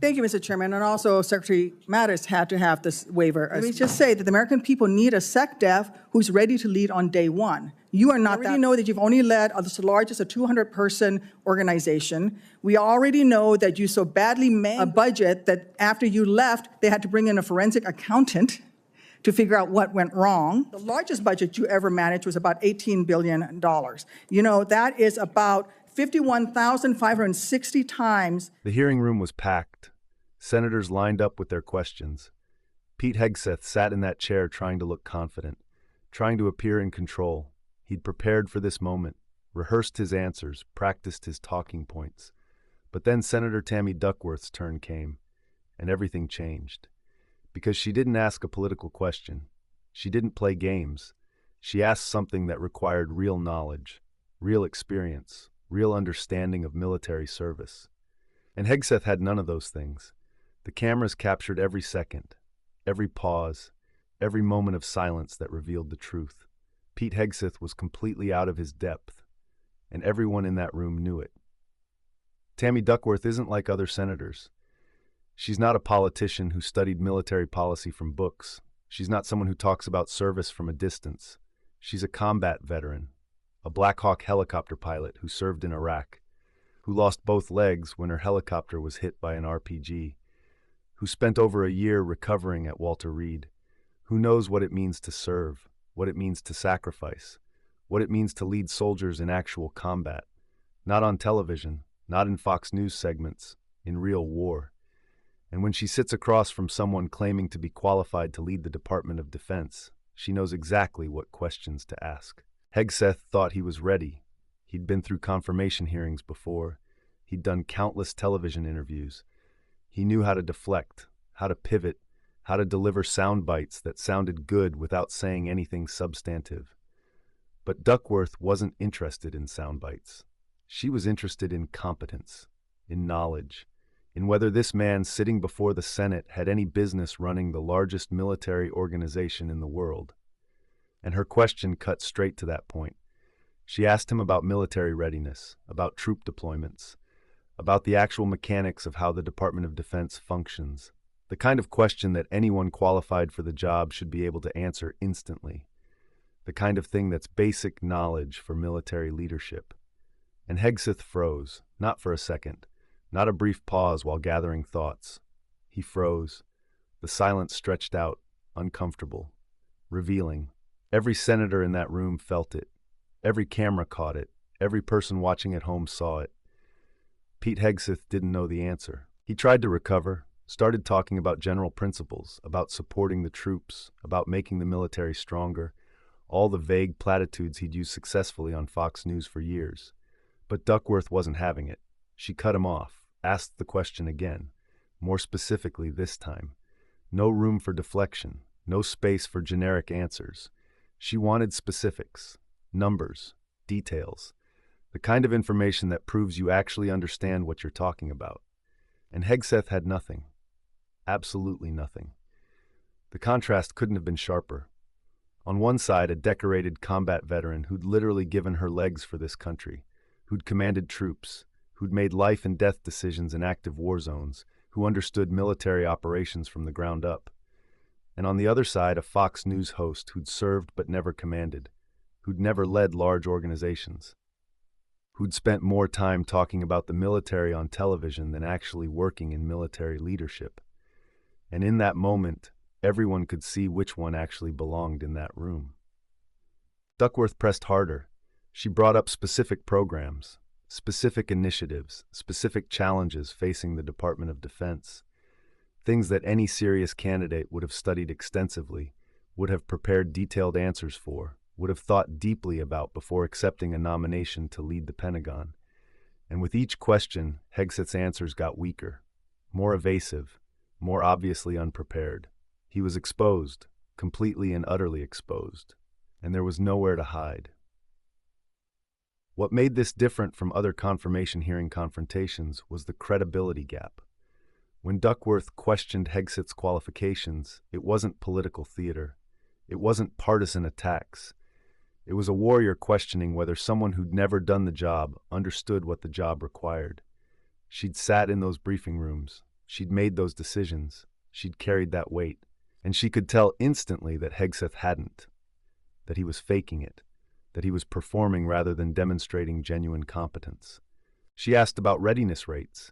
Thank you, Mr. Chairman, and also Secretary Mattis had to have this waiver. Let me just say that the American people need a SecDef who's ready to lead on day one. You are not. We already know that you've only led the largest, a 200-person organization. We already know that you so badly made a budget that after you left, they had to bring in a forensic accountant to figure out what went wrong. The largest budget you ever managed was about $18 billion. You know, that is about 51,560 times. The hearing room was packed. Senators lined up with their questions. Pete Hegseth sat in that chair trying to look confident, trying to appear in control. He'd prepared for this moment, rehearsed his answers, practiced his talking points. But then Senator Tammy Duckworth's turn came, and everything changed. Because she didn't ask a political question. She didn't play games. She asked something that required real knowledge, real experience, real understanding of military service. And Hegseth had none of those things. The cameras captured every second, every pause, every moment of silence that revealed the truth. Pete Hegseth was completely out of his depth, and everyone in that room knew it. Tammy Duckworth isn't like other senators. She's not a politician who studied military policy from books. She's not someone who talks about service from a distance. She's a combat veteran, a Black Hawk helicopter pilot who served in Iraq, who lost both legs when her helicopter was hit by an RPG, who spent over a year recovering at Walter Reed, who knows what it means to serve, what it means to sacrifice, what it means to lead soldiers in actual combat, not on television, not in Fox News segments, in real war. And when she sits across from someone claiming to be qualified to lead the Department of Defense, she knows exactly what questions to ask. Hegseth thought he was ready. He'd been through confirmation hearings before. He'd done countless television interviews. He knew how to deflect, how to pivot, how to deliver sound bites that sounded good without saying anything substantive. But Duckworth wasn't interested in sound bites. She was interested in competence, in knowledge, in whether this man sitting before the Senate had any business running the largest military organization in the world. And her question cut straight to that point. She asked him about military readiness, about troop deployments, about the actual mechanics of how the Department of Defense functions, the kind of question that anyone qualified for the job should be able to answer instantly, the kind of thing that's basic knowledge for military leadership. And Hegseth froze, not for a second, not a brief pause while gathering thoughts. He froze. The silence stretched out, uncomfortable, revealing. Every senator in that room felt it. Every camera caught it. Every person watching at home saw it. Pete Hegseth didn't know the answer. He tried to recover, started talking about general principles, about supporting the troops, about making the military stronger, all the vague platitudes he'd used successfully on Fox News for years. But Duckworth wasn't having it. She cut him off, asked the question again, more specifically this time. No room for deflection, no space for generic answers. She wanted specifics, numbers, details, the kind of information that proves you actually understand what you're talking about. And Hegseth had nothing. Absolutely nothing. The contrast couldn't have been sharper. On one side, a decorated combat veteran who'd literally given her legs for this country, who'd commanded troops, who'd made life and death decisions in active war zones, who understood military operations from the ground up. And on the other side, a Fox News host who'd served but never commanded, who'd never led large organizations, who'd spent more time talking about the military on television than actually working in military leadership. And in that moment, everyone could see which one actually belonged in that room. Duckworth pressed harder. She brought up specific programs, specific initiatives, specific challenges facing the Department of Defense, things that any serious candidate would have studied extensively, would have prepared detailed answers for, would have thought deeply about before accepting a nomination to lead the Pentagon. And with each question, Hegseth's answers got weaker, more evasive, more obviously unprepared. He was exposed, completely and utterly exposed, and there was nowhere to hide. What made this different from other confirmation hearing confrontations was the credibility gap. When Duckworth questioned Hegseth's qualifications, it wasn't political theater. It wasn't partisan attacks. It was a warrior questioning whether someone who'd never done the job understood what the job required. She'd sat in those briefing rooms, She'd made those decisions. She'd carried that weight. And she could tell instantly that Hegseth hadn't, that he was faking it, that he was performing rather than demonstrating genuine competence. She asked about readiness rates.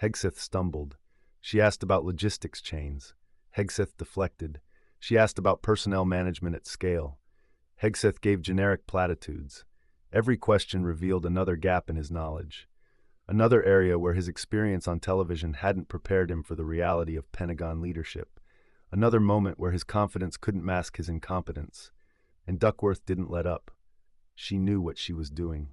Hegseth stumbled. She asked about logistics chains. Hegseth deflected. She asked about personnel management at scale. Hegseth gave generic platitudes. Every question revealed another gap in his knowledge, another area where his experience on television hadn't prepared him for the reality of Pentagon leadership, another moment where his confidence couldn't mask his incompetence. And Duckworth didn't let up. She knew what she was doing.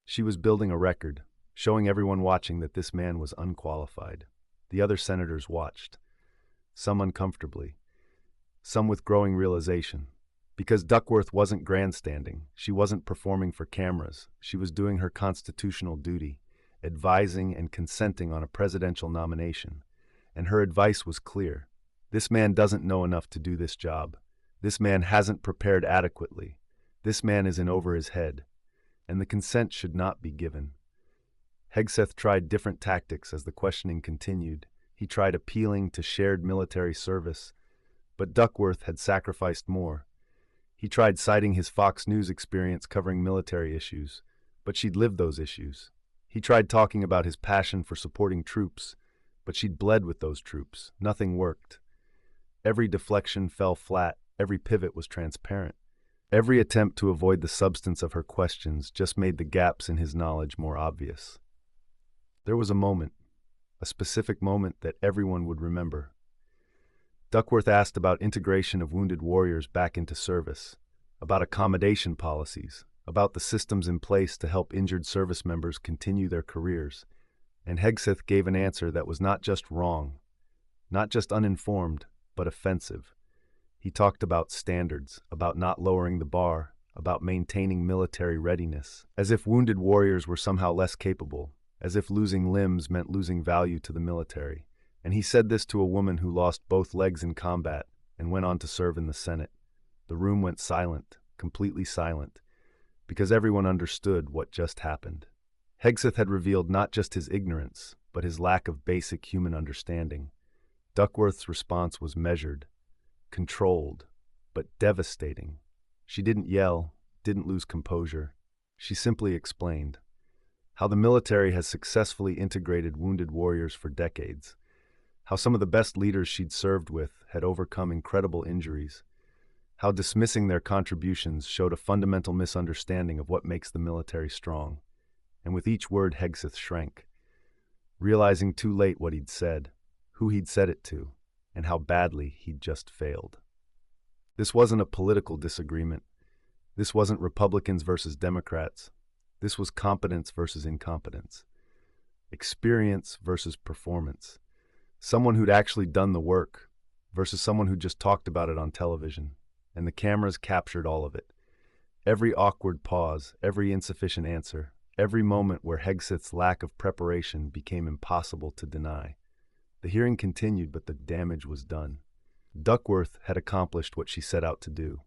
She was building a record, showing everyone watching that this man was unqualified. The other senators watched, some uncomfortably, some with growing realization. Because Duckworth wasn't grandstanding, she wasn't performing for cameras, she was doing her constitutional duty, advising and consenting on a presidential nomination. And her advice was clear. This man doesn't know enough to do this job. This man hasn't prepared adequately. This man is in over his head. And the consent should not be given. Hegseth tried different tactics as the questioning continued. He tried appealing to shared military service, but Duckworth had sacrificed more. He tried citing his Fox News experience covering military issues, but she'd lived those issues. He tried talking about his passion for supporting troops, but she'd bled with those troops. Nothing worked. Every deflection fell flat. Every pivot was transparent. Every attempt to avoid the substance of her questions just made the gaps in his knowledge more obvious. There was a moment, a specific moment that everyone would remember. Duckworth asked about integration of wounded warriors back into service, about accommodation policies, about the systems in place to help injured service members continue their careers. And Hegseth gave an answer that was not just wrong, not just uninformed, but offensive. He talked about standards, about not lowering the bar, about maintaining military readiness, as if wounded warriors were somehow less capable, as if losing limbs meant losing value to the military. And he said this to a woman who lost both legs in combat and went on to serve in the Senate. The room went silent, completely silent, because everyone understood what just happened. Hegseth had revealed not just his ignorance, but his lack of basic human understanding. Duckworth's response was measured, controlled, but devastating. She didn't yell, didn't lose composure. She simply explained how the military has successfully integrated wounded warriors for decades, how some of the best leaders she'd served with had overcome incredible injuries, how dismissing their contributions showed a fundamental misunderstanding of what makes the military strong. And with each word, Hegseth shrank, realizing too late what he'd said, who he'd said it to, and how badly he'd just failed. This wasn't a political disagreement. This wasn't Republicans versus Democrats. This was competence versus incompetence, experience versus performance. Someone who'd actually done the work versus someone who just talked about it on television, and the cameras captured all of it. Every awkward pause, every insufficient answer, every moment where Hegseth's lack of preparation became impossible to deny. The hearing continued, but the damage was done. Duckworth had accomplished what she set out to do.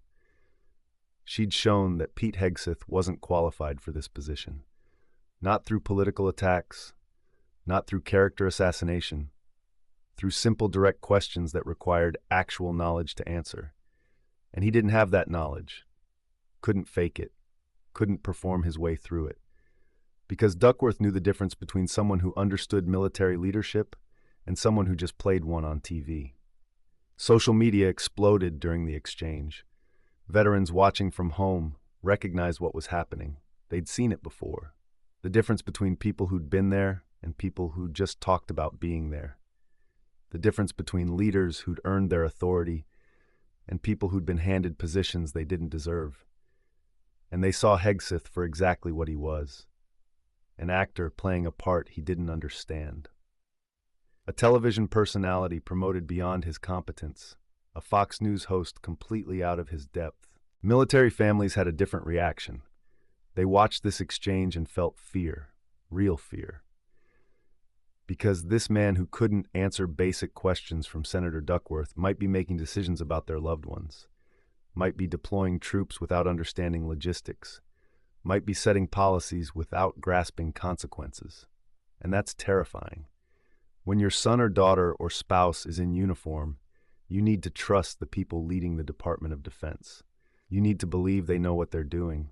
She'd shown that Pete Hegseth wasn't qualified for this position. Not through political attacks, not through character assassination, through simple, direct questions that required actual knowledge to answer. And he didn't have that knowledge, couldn't fake it, couldn't perform his way through it. Because Duckworth knew the difference between someone who understood military leadership and someone who just played one on TV. Social media exploded during the exchange. Veterans watching from home recognized what was happening. They'd seen it before. The difference between people who'd been there and people who just talked about being there. The difference between leaders who'd earned their authority and people who'd been handed positions they didn't deserve. And they saw Hegseth for exactly what he was, an actor playing a part he didn't understand. A television personality promoted beyond his competence, a Fox News host completely out of his depth. Military families had a different reaction. They watched this exchange and felt fear, real fear. Because this man who couldn't answer basic questions from Senator Duckworth might be making decisions about their loved ones, might be deploying troops without understanding logistics, might be setting policies without grasping consequences. And that's terrifying. When your son or daughter or spouse is in uniform, you need to trust the people leading the Department of Defense. You need to believe they know what they're doing.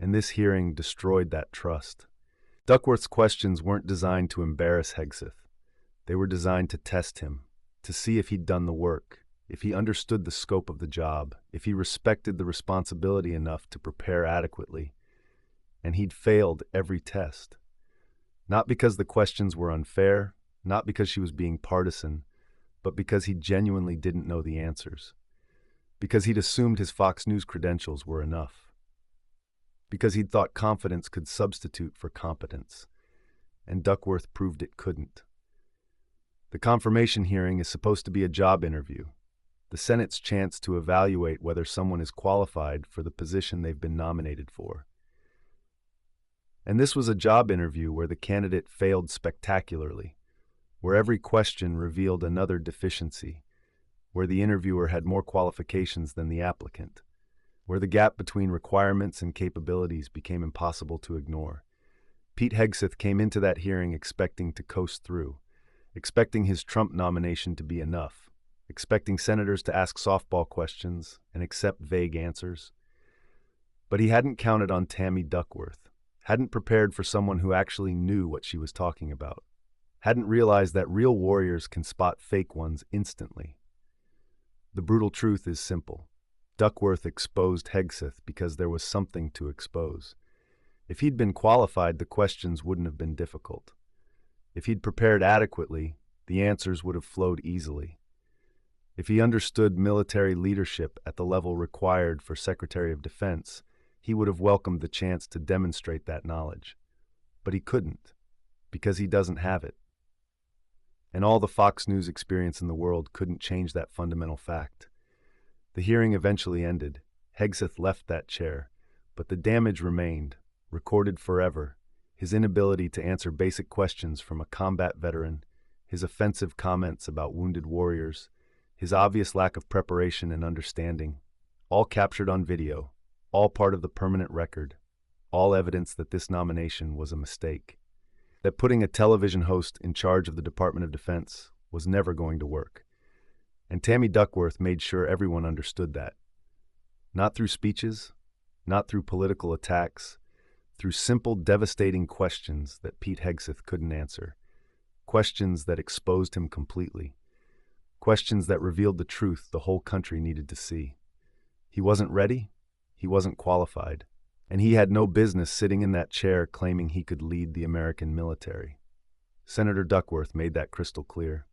And this hearing destroyed that trust. Duckworth's questions weren't designed to embarrass Hegseth. They were designed to test him, to see if he'd done the work, if he understood the scope of the job, if he respected the responsibility enough to prepare adequately. And he'd failed every test. Not because the questions were unfair, not because she was being partisan, but because he genuinely didn't know the answers. Because he'd assumed his Fox News credentials were enough. Because he'd thought confidence could substitute for competence. And Duckworth proved it couldn't. The confirmation hearing is supposed to be a job interview, the Senate's chance to evaluate whether someone is qualified for the position they've been nominated for. And this was a job interview where the candidate failed spectacularly, where every question revealed another deficiency, where the interviewer had more qualifications than the applicant, where the gap between requirements and capabilities became impossible to ignore. Pete Hegseth came into that hearing expecting to coast through, expecting his Trump nomination to be enough, expecting senators to ask softball questions and accept vague answers. But he hadn't counted on Tammy Duckworth, hadn't prepared for someone who actually knew what she was talking about, hadn't realized that real warriors can spot fake ones instantly. The brutal truth is simple. Duckworth exposed Hegseth because there was something to expose. If he'd been qualified, the questions wouldn't have been difficult. If he'd prepared adequately, the answers would have flowed easily. If he understood military leadership at the level required for Secretary of Defense, he would have welcomed the chance to demonstrate that knowledge. But he couldn't, because he doesn't have it. And all the Fox News experience in the world couldn't change that fundamental fact. The hearing eventually ended. Hegseth left that chair, but the damage remained, recorded forever. His inability to answer basic questions from a combat veteran, his offensive comments about wounded warriors, his obvious lack of preparation and understanding, all captured on video, all part of the permanent record, all evidence that this nomination was a mistake, that putting a television host in charge of the Department of Defense was never going to work. And Tammy Duckworth made sure everyone understood that. Not through speeches, not through political attacks, through simple, devastating questions that Pete Hegseth couldn't answer, questions that exposed him completely, questions that revealed the truth the whole country needed to see. He wasn't ready, he wasn't qualified, and he had no business sitting in that chair claiming he could lead the American military. Senator Duckworth made that crystal clear.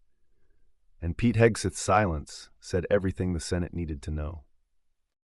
And Pete Hegseth's silence said everything the Senate needed to know.